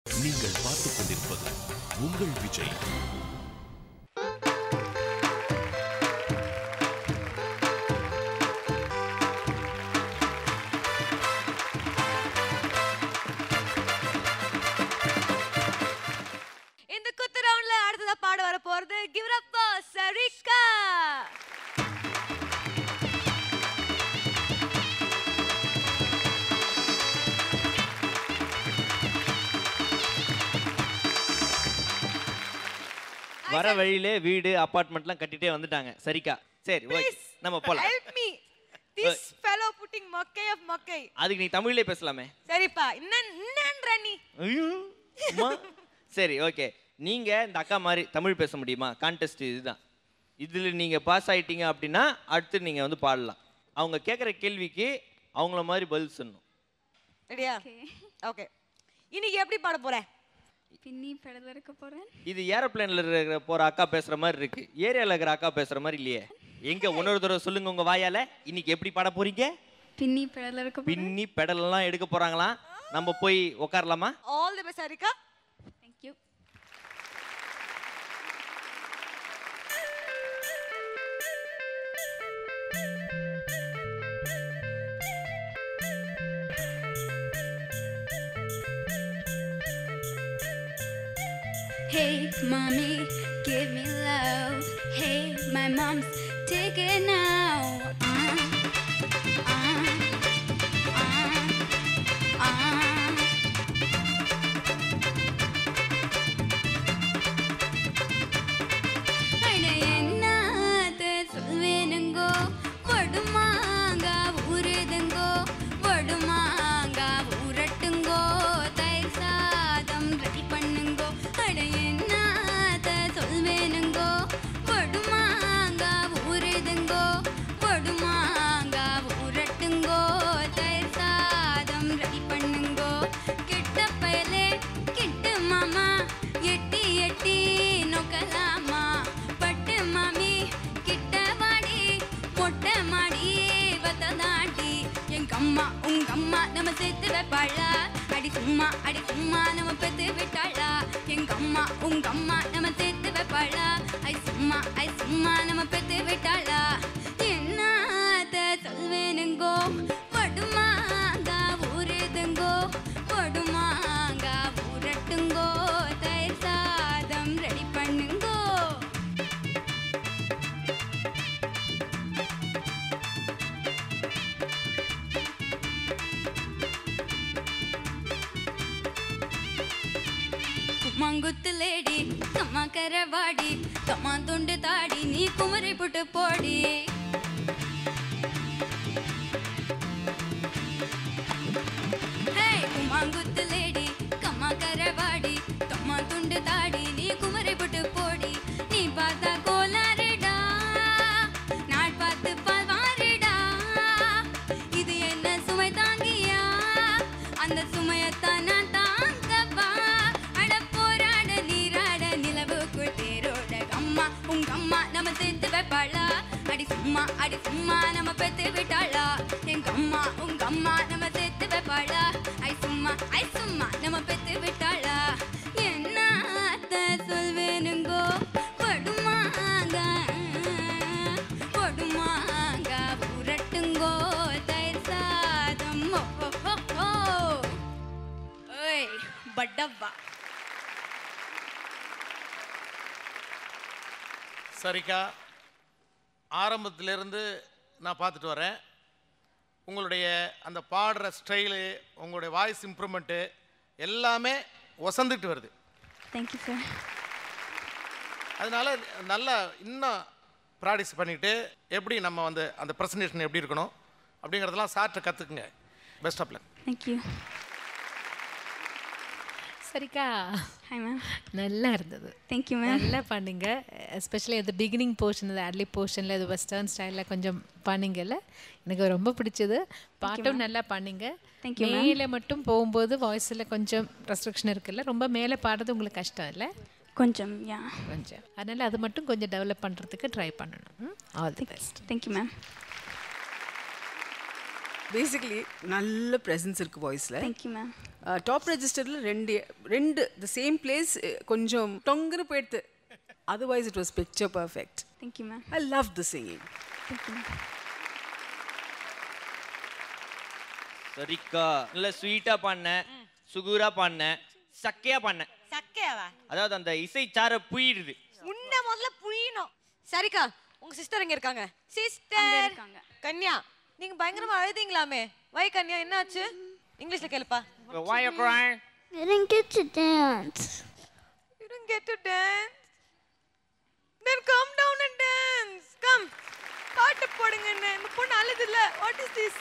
நீங்கள் பார்த்துக் கொண்டிருப்பது உங்கள் விஜய். இந்த குத்து ரவுண்ட்ல அடுத்ததா பாட வர போறது Give it up for Sarika. வர வழியிலே வீடு அபார்ட்மெண்ட்லாம் கட்டிட்டே வந்துட்டாங்க சரிக்கா. சரி ஓகே நம்ம போலாம். Help me. This fellow putting மொக்கை of மொக்கை. அதுக்கு நீ தமிழ்லயே பேசலாமே. சரிப்பா. என்னன்ற நீ? ஐயோ அம்மா. சரி ஓகே. நீங்க இந்த அக்கா மாதிரி தமிழ் பேச முடியுமா? கான்டெஸ்ட் இதுதான். இதுல நீங்க பாஸ் ஆயிட்டீங்க அப்படின்னா அடுத்து நீங்க வந்து பாடலாம். அவங்க கேக்குற கேள்விக்கு அவங்கள மாதிரி பதில் சொல்லணும். ரெடியா? ஓகே. இன்னைக்கு எப்படி பாட போற? பின்னி பெடல இருக்க போறேன். இது ஏரோப்ளேன்ல இருக்கிற போற அக்கா பேசுற மாதிரி இருக்கு. ஏரியால இருக்கிற அக்கா பேசுற மாதிரி இல்லையே. எங்க இன்னொரு தடவை சொல்லுங்க உங்க வாயால. இன்னைக்கு எப்படி பாட போறீங்க? பின்னி பெடல இருக்க போறேன். பின்னி பெடல் எல்லாம் எடுக்க போறாங்களாம். நம்ம போய் உட்காரலாமா? All the best Sarika. Thank you. Hey, mommy, give me love. Hey, my mom's take it now. அட என்னத்த சொல்வேனுங்கோ, வடுமாங்க ஊறுதுங்கோ, வடுமாங்க ஊரட்டுங்கோ, தயிர் சாதம் ரெடி பண்ணுங்கோ. அட என்னத்த சொல்வேனுங்கோ, வடுமாங்க ஊறுதுங்கோ, வடுமாங்க ஊரட்டுங்கோ, தயிர் சாதம் ரெடி பண்ணுங்கோ. கிட்ட பயலே கிட்டு மாமா, எட்டி எட்டி நோக்கலாமா, பட்டு மாமி கிட்ட வாடி, மொட்டை மாடி வத்ததாண்டி. எங்க அம்மா உங்க அம்மா நம்ம சேர்த்து வைப்பாளா, அடி சும்மா நம்ம பெத்து விட்டாளா. எங்க அம்மா உங்க அம்மா நம்ம சேர்த்து வைப்பாளா, ஐ சும்மா நம்ம பெத்து விட்டாளா. என்னத்த சொல்வேனுங்கோ, வடுமாங்க ஊறுதுங்கோ, வடுமாங்க ஊரட்டுங்கோ, தயிர் சாதம் ரெடி பண்ணுங்கோ. குமாங்குத்து லேடி கம்மா கரவாடி, கம்மா துண்டு தாடி, நீ குமரி புட்டு போடி. குமாங்குத்து லேடி கம்மா கரவாடி, கம்மா துண்டு தாடி, நீ குமரி புட்டு போடி. நீ பார்த்தா கோலாரிடா, நாள் பார்த்து பால்வாரிடா. இது என்ன சுமை தாங்கியா, அந்த சுமையத்தான் நான் தாங்கவா. அட போராட நீராட நிலவுக்குள் தேரோட. அம்மா உங்க அம்மா நம்ம சேர்த்து வைப்பாளா, அடி சும்மா நம்ம பெத்து விட்டாளா. எங்க அம்மா உங்க அம்மா நம்ம சேர்த்து வைப்பாளா, ஐ சும்மா நம்ம பெத்து விட்டாளா. என்னத்த சொல்வேனுங்கோ, வடுமாங்க ஊரட்டுங்கோ, தயிர் சாதம். ஓய் பட்டப்பா. சரிக்கா, ஆரம்பத்திலேருந்து நான் பார்த்துட்டு வரேன். உங்களுடைய அந்த பாடுற ஸ்டைலு, உங்களுடைய வாய்ஸ் இம்ப்ரூவ்மெண்ட்டு எல்லாமே வசந்துட்டு வருது. Thank you sir. அதனால நல்லா இன்னும் ப்ராக்டிஸ் பண்ணிவிட்டு எப்படி நம்ம வந்து அந்த ப்ரெசன்டேஷன் எப்படி இருக்கணும் அப்படிங்கிறதெல்லாம் சார்ட்ட கற்றுக்குங்க. Best of luck. தேங்க்யூ. சரிக்கா, ஹாய் மேம். நல்லா இருந்தது. Thank you ma'am. நல்லா பண்ணீங்க. எஸ்பெஷலி அது பிகினிங் போர்ஷன், அது அட்லி போர்ஷனில் அது வெஸ்டர்ன் ஸ்டைலில் கொஞ்சம் பண்ணீங்கல்ல, எனக்கு ரொம்ப பிடிச்சது. பாட்டும் நல்லா பண்ணீங்க. தேங்க்யூ. மேலே மட்டும் போகும்போது வாய்ஸில் கொஞ்சம் ரெஸ்ட்ரிக்ஷன் இருக்குல்ல, ரொம்ப மேலே பாடுறது உங்களுக்கு கஷ்டம் இல்லை? கொஞ்சம் கொஞ்சம். அதனால் அது மட்டும் கொஞ்சம் டெவலப் பண்ணுறதுக்கு ட்ரை பண்ணணும். All the best. Thank you ma'am. Basically நல்ல ப்ரெசன்ஸ் இருக்குது வாய்ஸில். Thank you ma'am. டாப் ரெஜிஸ்டரில் ரெண்டு த சேம் பிளேஸ் கொஞ்சம் டொங்குன்னு போயிடுது. Otherwise it was picture perfect. Thank you ma'am. I love the singing. Thank you ma'am. சரிக்கா நல்ல ஸ்வீட்டா பாடின, சுகூரா பாடின, சக்கையா பாடின. சக்கையாவா? அதாவது அந்த இசை சார புயிடுது. முன்ன முதல்ல புரியணும். சரிக்கா, உங்க சிஸ்டர் எங்க இருக்காங்க? அங்க சிஸ்டர் இருக்காங்க. கன்யா, நீங்க பயங்கரமா அழுதீங்களாமே. வை கன்யா, என்னாச்சு? இங்கிலீஷ்ல கேளுப்பா. Why you crying? I didn't get to dance. You didn't get to dance? Then come down and dance. Come. பாட்டு போடுங்க. இந்த பொண்ணு அழுது இல்ல. What is this?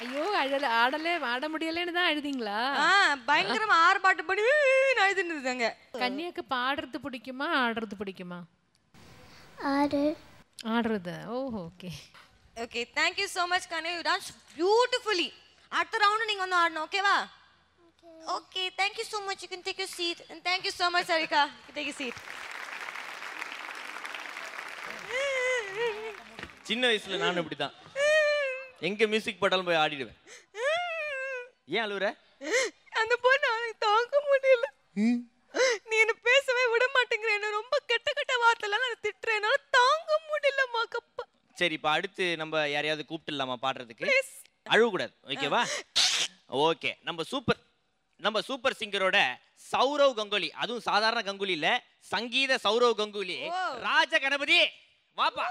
ஐயோ ஆட முடியலன்னு தான் அழுதீங்களா? பயங்கரமா ஆர்ப்பாட்டம் பண்ணி அழுதுன்னு. கன்னியாக்கு பாடுறது பிடிக்குமா ஆடுறது பிடிக்குமா? ஆடுறது. ஓஹோ, okay okay. Thank you so much Kanya. You danced beautifully. அடுத்த ரவுண்ட் நீங்க வந்து ஆடணும், ஓகேவா? Okay. Thank you so much. You can take your seat. And thank you so much Sarika. You can take your seat. சின்ன வயசுல நானும் இப்படிதான். எங்க மியூசிக் போட்டாலும் போய் ஆடிடுவேன். ஏன் அழுவுற? அந்த பொண்ணு தாங்க முடியல. நீ என்ன பேசவே விட மாட்டேங்கிற. என்ன ரொம்ப கெட்ட கெட்ட வார்த்தைலாம் நான் திட்டுறேன். என்னால தாங்க முடியலம்மா கப்பா. சரி, இப்ப அடுத்து நம்ம யாரையாவது கூப்பிட்டுலாமா பாடுறதுக்கு? அழுவக்கூடாது, ஓகேவா? ஓகே. நம்ம சூப்பர் சிங்கரோட சௌரவ் கங்குலி, அதுவும் சாதாரண கங்குலி இல்ல, சங்கீத சௌரவ் கங்குலி, ராஜ கணபதி வாப்பா.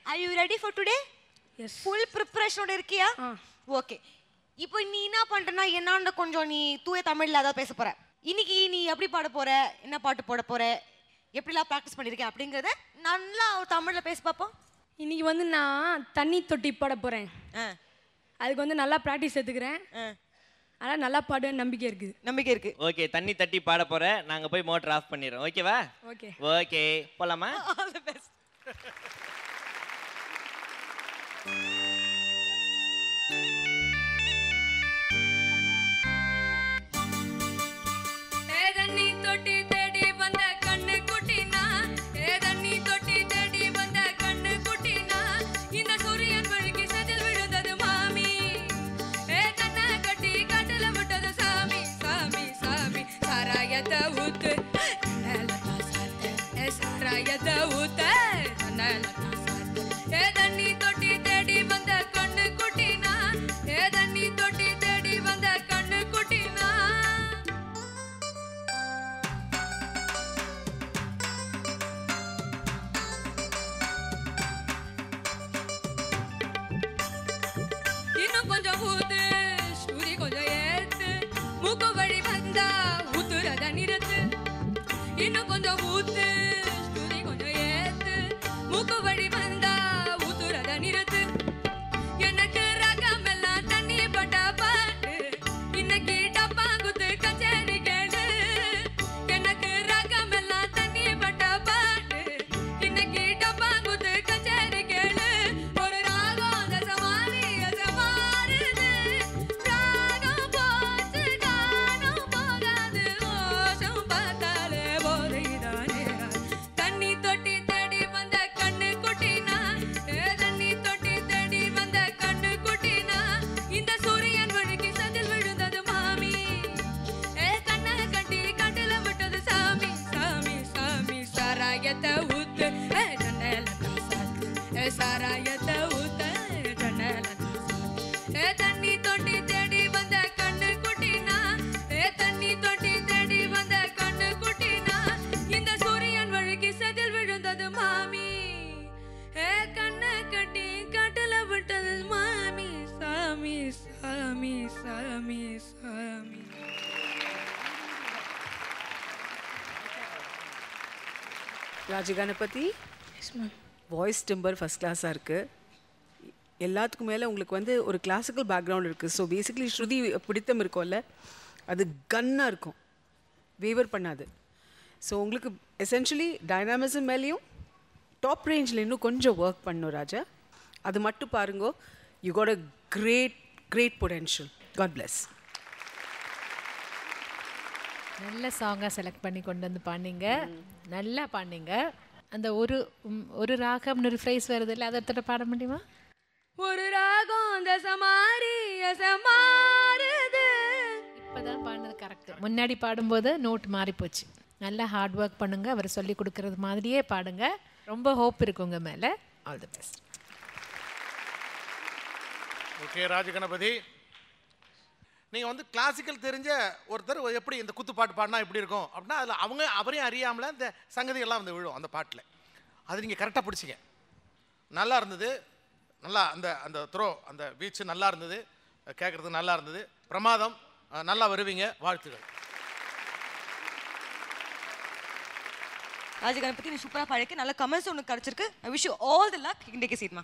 Are you ready for today? Yes. Full preparation ஓட இருக்கியா? ஓகே. இப்போ நீ என்ன பண்றனா, என்னன்னு கொஞ்சம் நீ தூய தமிழ்ல அத பேச போற. இன்னைக்கு நீ எப்படி பாட போற, என்ன பாட்டு போட போற, எப்படிலாம் பிராக்டீஸ் பண்ணிருக்க அப்படிங்கறத நல்லா தமிழ்ல பேச பாப்போம். இன்னைக்கு வந்து நான் தண்ணி தொட்டி பாட போறேன். அதுக்கு வந்து நல்லா பிராக்டீஸ் எடுத்துக்கிறேன். அதனால நல்லா பாடுவேன் நம்பிக்கை இருக்கு. ஓகே. தண்ணி தட்டி பாட போற. நாங்க போய் மோட்டர் ஆஃப் பண்ணிரோம், ஓகேவா? ஓகே. ஓகே, போலாமா? All the best. சாமி சாமி சாமி. ராஜகணபதி, வாய்ஸ் டிம்பர் ஃபஸ்ட் கிளாஸாக இருக்குது. எல்லாத்துக்கும் மேலே உங்களுக்கு வந்து ஒரு கிளாசிக்கல் பேக்ரவுண்ட் இருக்குது. ஸோ பேசிக்கலி ஸ்ருதி பிடித்தம் இருக்கும்ல, அது கன்னாக இருக்கும், வேவர் பண்ணாது. ஸோ உங்களுக்கு எசென்ஷியலி டைனாமிசம் மேலேயும் டாப் ரேஞ்சில் இன்னும் கொஞ்சம் ஒர்க் பண்ணும் ராஜா. அது மட்டும் பாருங்கோ. You got a great potential. God bless. நல்ல சாங்காக செலக்ட் பண்ணி கொண்டு வந்து பாடினீங்க, நல்லா பாடினீங்க. அந்த ஒரு ராகம்னு ஒரு ஃப்ரைஸ் வருது இல்லை, அதை ஒருத்தர பாட முடியுமா? ஒரு ராகம் தசமாரி அசமாறுது. இப்போதான் பாடினது கரெக்ட். முன்னாடி பாடும்போது நோட் மாறி போச்சு. நல்லா ஹார்ட் ஒர்க் பண்ணுங்க, அவர் சொல்லி கொடுக்கறது மாதிரியே பாடுங்க. ரொம்ப ஹோப் இருக்கு உங்க மேலே. All the best. Okay Rajaganapathi, நீங்கள் வந்து கிளாசிக்கல் தெரிஞ்ச ஒருத்தர் எப்படி இந்த குத்துப்பாட்டு பாடினா எப்படி இருக்கும் அப்படின்னா அதில் அவரையும் அறியாமல் இந்த சங்கதிகள்லாம் வந்து விழும் அந்த பாட்டில். அது நீங்கள் கரெக்டாக பிடிச்சிங்க, நல்லா இருந்தது. நல்லா அந்த த்ரோ, அந்த வீச்சு நல்லா இருந்தது, கேட்குறதுக்கு நல்லா இருந்தது. பிரமாதம், நல்லா வருவீங்க, வாழ்த்துக்கள். ராஜகணபதி, நீ சூப்பராக பாடிக்க, நல்ல கமெண்ட்ஸ் ஒன்று கிடச்சிருக்கு. I wish you all the luck. இன்றைக்கு சீட்மா.